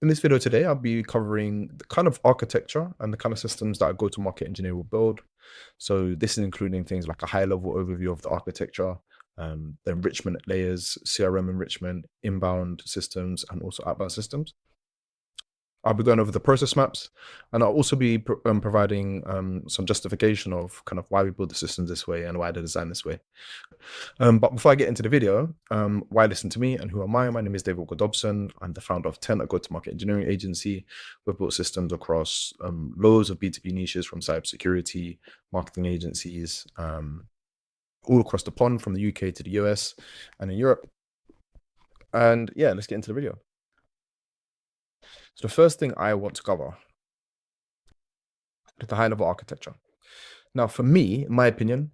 In this video today, I'll be covering the kind of architecture and the kind of systems that a go-to-market engineer will build. So this is including things like a high-level overview of the architecture, the enrichment layers, CRM enrichment, inbound systems, and also outbound systems. I'll be going over the process maps, and I'll also be providing some justification of kind of why we build the systems this way and why they're designed this way. But before I get into the video, why listen to me and who am I? My name is David Walker-Dobson. I'm the founder of 10, a go-to-market engineering agency. We've built systems across loads of B2B niches, from cybersecurity, marketing agencies, all across the pond, from the UK to the US and in Europe. And yeah, let's get into the video. So the first thing I want to cover is the high-level architecture. Now, for me, in my opinion,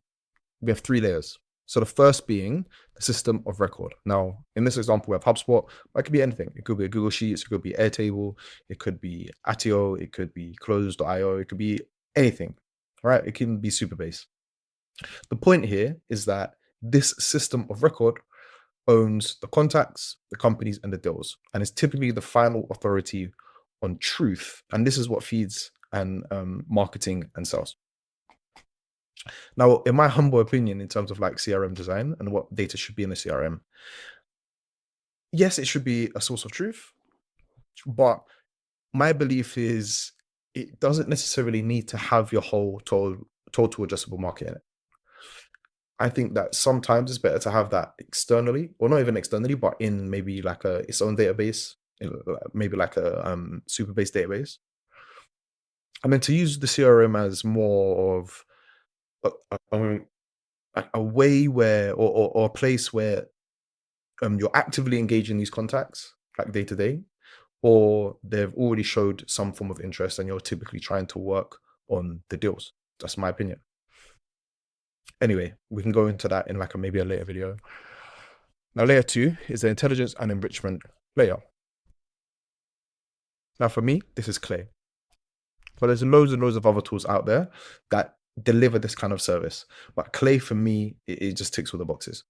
we have 3 layers. So the first being the system of record. Now, in this example, we have HubSpot, but it could be anything. It could be a Google Sheets, it could be Airtable, it could be Attio, it could be Close.io, it could be anything, right? It can be Superbase. The point here is that this system of record owns the contacts, the companies, and the deals, and is typically the final authority on truth. And this is what feeds and marketing and sales. Now, in my humble opinion, in terms of like CRM design and what data should be in the CRM, yes, it should be a source of truth, but my belief is it doesn't necessarily need to have your whole total addressable market in it. I think that sometimes it's better to have that externally, or not even externally, but in maybe like its own database, maybe like a Superbase database. And then to use the CRM as more of a way where, or a place where you're actively engaging these contacts, like day to day, or they've already showed some form of interest and you're typically trying to work on the deals. That's my opinion. Anyway, we can go into that in like maybe a later video. Now, layer 2 is the intelligence and enrichment layer. Now, for me, this is Clay. But there's loads and loads of other tools out there that deliver this kind of service. But Clay, for me, it just ticks all the boxes.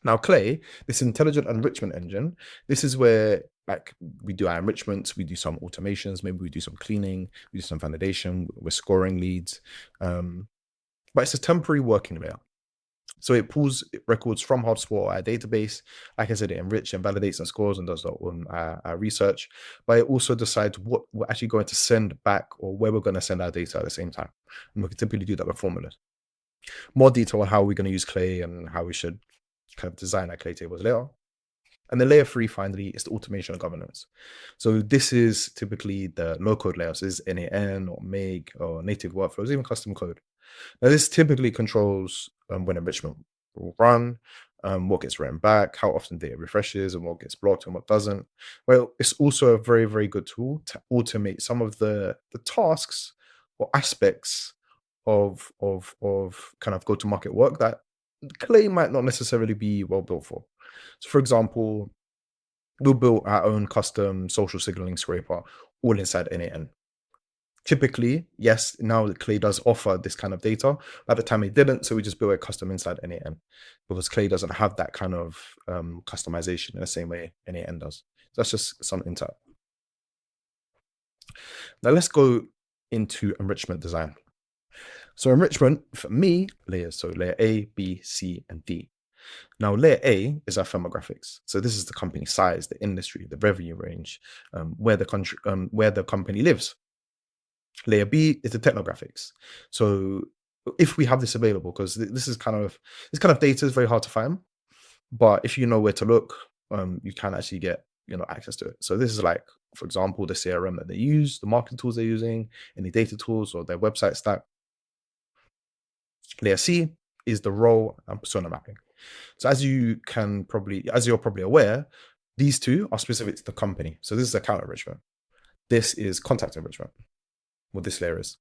Now, Clay, this intelligent enrichment engine, this is where like we do our enrichments, we do some automations, maybe we do some cleaning, we do some validation, we're scoring leads. But it's a temporary working layer. So it pulls records from HubSpot or our database. Like I said, it enriches and validates and scores and does our research. But it also decides what we're actually going to send back or where we're going to send our data at the same time. And we can typically do that with formulas. More detail on how we're going to use Clay and how we should kind of design our Clay tables later. And then layer 3, finally, is the automation and governance. So this is typically the no-code layers. This is NAN or Make or native workflows, even custom code. Now, this typically controls when enrichment will run, what gets written back, how often data refreshes, and what gets blocked and what doesn't. Well, it's also a very, very good tool to automate some of the tasks or aspects of kind of go-to-market work that Clay might not necessarily be well built for. So, for example, we'll build our own custom social signaling scraper all inside NAN. Typically, yes, now the Clay does offer this kind of data. At the time it didn't, so we just built a custom inside NAN because Clay doesn't have that kind of customization in the same way NAN does. So that's just some insight. Now let's go into enrichment design. So enrichment, for me, layers. So layer A, B, C, and D. Now, layer A is our firmographics. So this is the company size, the industry, the revenue range, where the company lives. Layer B is the technographics. So if we have this available, because this kind of data is very hard to find, but if you know where to look, you can actually get access to it. So this is like, for example, the CRM that they use, the marketing tools they're using, any data tools or their website stack. Layer C is the role and persona mapping. So as you're probably aware, these two are specific to the company. So this is account enrichment. This is contact enrichment, what this layer is.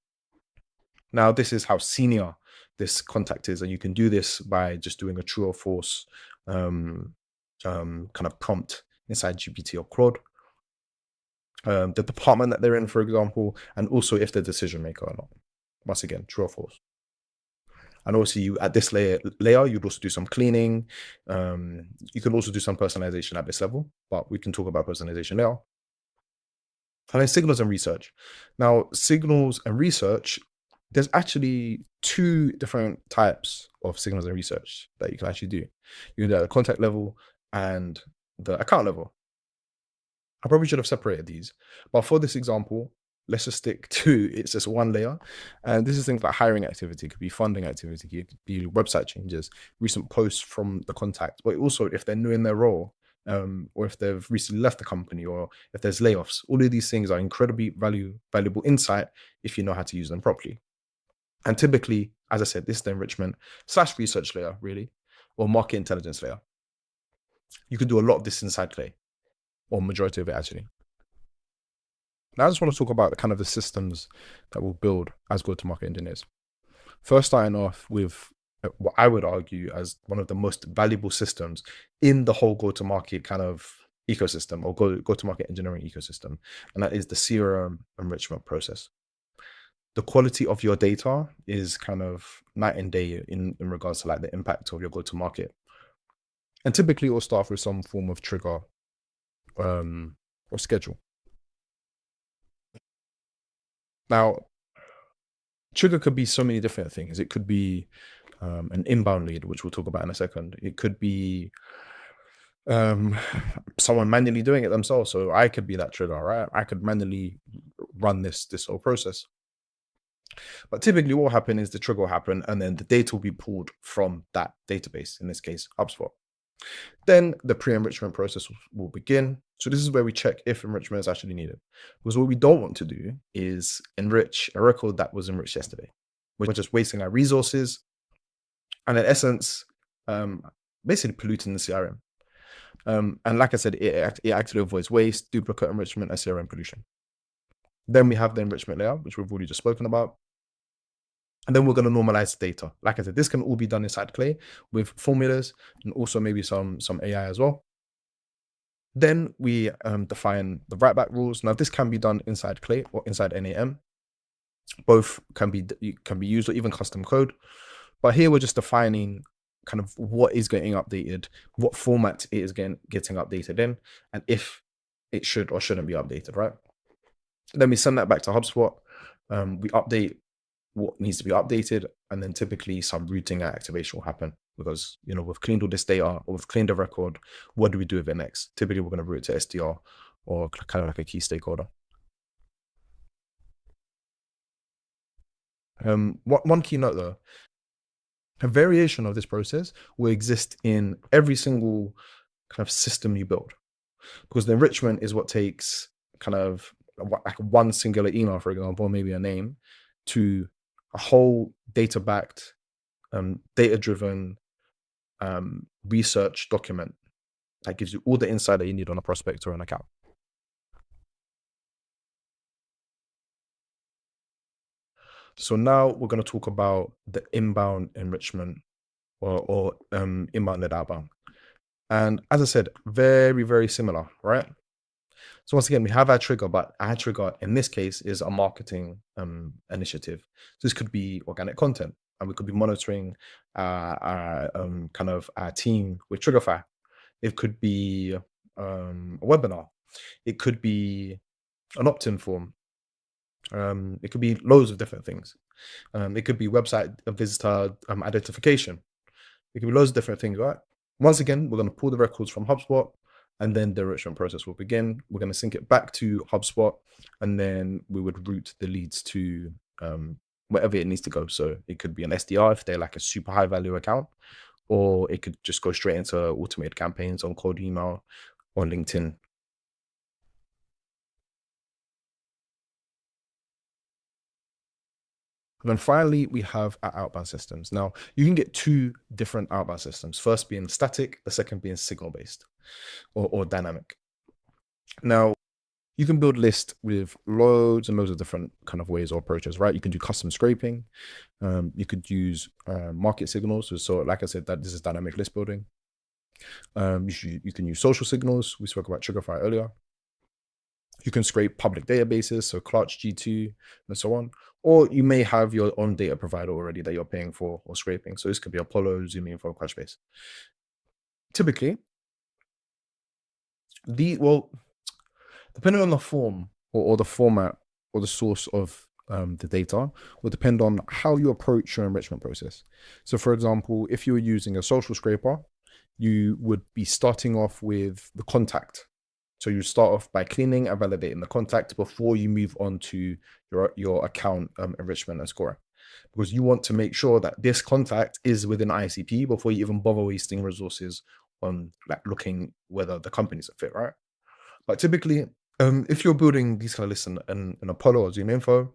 Now, this is how senior this contact is. And you can do this by just doing a true or false kind of prompt inside GPT or Claude. The department that they're in, for example, and also if they're decision maker or not. Once again, true or false. And also at this layer, you'd also do some cleaning. You can also do some personalization at this level, but we can talk about personalization later. And then signals and research. Now, signals and research, there's actually two different types of signals and research that you can actually do. You can do at the contact level and the account level. I probably should have separated these, but for this example, let's just stick to it's just one layer. And this is things like hiring activity, it could be funding activity, it could be website changes, recent posts from the contact, but also if they're new in their role, or if they've recently left the company, or if there's layoffs. All of these things are incredibly valuable insight if you know how to use them properly. And typically, as I said, this is the enrichment slash research layer, really, or market intelligence layer. You could do a lot of this inside Clay, or majority of it actually. Now I just want to talk about kind of the systems that we'll build as go-to-market engineers. First, starting off with what I would argue as one of the most valuable systems in the whole go-to-market kind of ecosystem, or go-to-market engineering ecosystem, and that is the CRM enrichment process. The quality of your data is kind of night and day in regards to like the impact of your go-to-market. And typically it will start with some form of trigger or schedule. Now, trigger could be so many different things. It could be an inbound lead, which we'll talk about in a second. It could be someone manually doing it themselves. So I could be that trigger, right? I could manually run this whole process. But typically what will happen is the trigger will happen and then the data will be pulled from that database, in this case, HubSpot. Then the pre-enrichment process will begin. So this is where we check if enrichment is actually needed. Because what we don't want to do is enrich a record that was enriched yesterday. We're just wasting our resources and in essence, basically polluting the CRM. And like I said, it actually avoids waste, duplicate enrichment, and CRM pollution. Then we have the enrichment layer, which we've already just spoken about. And then we're going to normalize data. Like I said, this can all be done inside Clay with formulas and also maybe some AI as well. Then we define the write back rules. Now this can be done inside Clay or inside NAM. Both can be used, or even custom code. But here we're just defining kind of what is getting updated, what format it is getting updated in, and if it should or shouldn't be updated, right? Then we send that back to HubSpot. We update what needs to be updated, and then typically some routing and activation will happen because, you know, we've cleaned all this data or we've cleaned the record. What do we do with it next? Typically, we're going to route to SDR or kind of like a key stakeholder. One key note though, a variation of this process will exist in every single kind of system you build, because the enrichment is what takes kind of like one singular email, for example, or maybe a name, to a whole data-backed, data-driven research document that gives you all the insight that you need on a prospect or an account. So now we're going to talk about the inbound enrichment or inbound and outbound. And as I said, very, very similar, right? So once again, we have our trigger, but our trigger in this case is a marketing initiative. So this could be organic content, and we could be monitoring our kind of our team with Triggerfy. It could be a webinar. It could be an opt-in form. It could be loads of different things. It could be website visitor identification. It could be loads of different things, right? Once again, we're going to pull the records from HubSpot, and then the enrichment process will begin. We're going to sync it back to HubSpot, and then we would route the leads to wherever it needs to go. So it could be an SDR if they're like a super high value account, or it could just go straight into automated campaigns on cold email or LinkedIn. And then finally, we have our outbound systems. Now, you can get two different outbound systems. First being static, the second being signal-based or dynamic. Now, you can build lists with loads and loads of different kind of ways or approaches, right? You can do custom scraping. You could use market signals. So like I said, that this is dynamic list building. You can use social signals. We spoke about Triggerfy earlier. You can scrape public databases, so Clutch, G2, and so on. Or you may have your own data provider already that you're paying for or scraping. So this could be Apollo, ZoomInfo, Crunchbase. Typically, depending on the form or the format or the source of the data will depend on how you approach your enrichment process. So for example, if you're using a social scraper, you would be starting off with the contact. So you start off by cleaning and validating the contact before you move on to your account enrichment and scoring, because you want to make sure that this contact is within ICP before you even bother wasting resources on like looking whether the company's a fit, right? But typically, if you're building these kind of lists in Apollo or Zoom Info,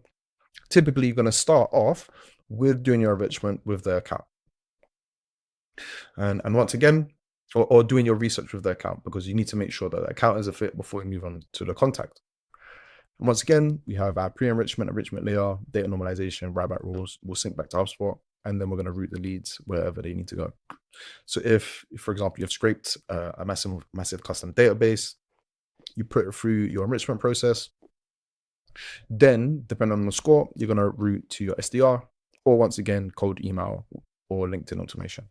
typically you're going to start off with doing your enrichment with the account. And once again, or doing your research with the account, because you need to make sure that the account is a fit before you move on to the contact. And once again, we have our pre-enrichment, enrichment layer, data normalization, write-back rules. We'll sync back to HubSpot, and then we're going to route the leads wherever they need to go. So if for example, you've scraped a massive custom database, you put it through your enrichment process. Then, depending on the score, you're going to route to your SDR, or once again, cold email or LinkedIn automation.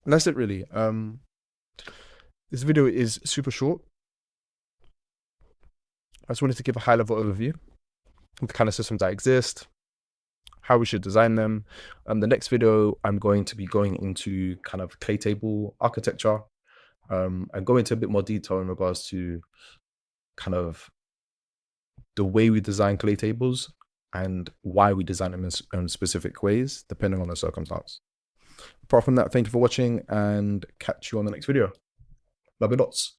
And that's it really. This video is super short. I just wanted to give a high-level overview of the kind of systems that exist, how we should design them. The next video, I'm going to be going into kind of clay table architecture, and go into a bit more detail in regards to kind of the way we design clay tables and why we design them in specific ways, depending on the circumstance. Apart from that, thank you for watching and catch you on the next video. Love you lots.